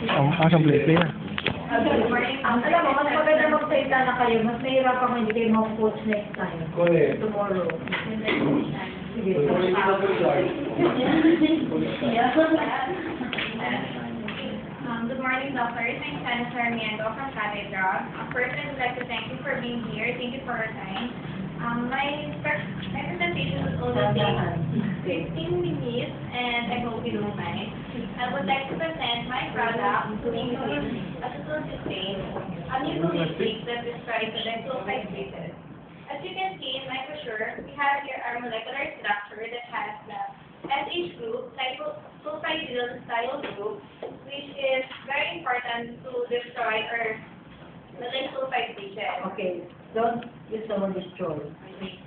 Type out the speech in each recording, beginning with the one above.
Asang play na. Alam mo, mas maganda magsalita na kayo. Mas nahirap ako hindi kayo mag-coach next time. Correct. Tomorrow. Sige. Good morning, doctors. I'm Senator Miendo from Catedral. First, I would like to thank you for being here. Thank you for your time. My presentation will only take 15 minutes, and I hope you don't mind. I would like to present my product, Tulinolin, a tutulistate, a mutualistic that describes the sulfide bases. As you can see in my brochure, we have here our molecular structure that has the SH group, sulfidyl style group, which is very important to destroy or the sulfide bases. Okay. Don't use the word destroy.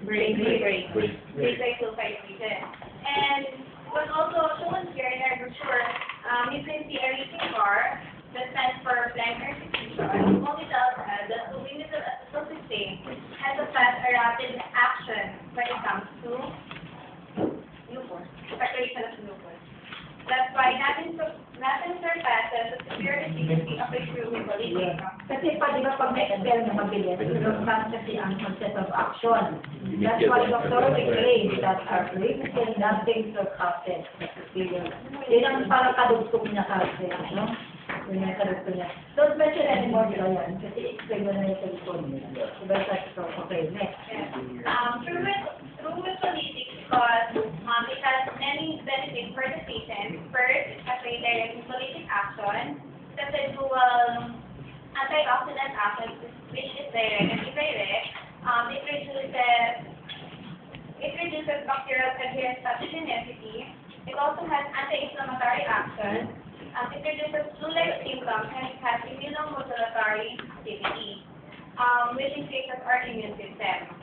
Break sulfide bases. And what's also shown here in our brochure, you can see a reaching bar that stands for blank execution. Only tells us that the limited sulfate has a fast or rapid action when it comes to glucose, separation of glucose. That's why nothing surpasses the superior efficacy of a true glucolytic. Kasi pa, di ba, pag na-expel na mabilis, mas kasi ang concept of action. That's why Dr. claims that our clinical nothing surpasses the superior. Yun ang parang kadugtong niya kasi, no? Yun ang kadugtong niya. Don't mention anymore nila yan, kasi explain mo na yung telephone niya. Diba, okay, next. True glucolytic because it has many benefits for the patient. First, it has a direct glucolytic action. Second, dual antioxidant action, which is direct and indirect. It reduces bacterial adherence pathogenicity. It also has anti-inflammatory action. It reduces flu-like symptoms, and it has immunomodulatory activity, which increases our immune system.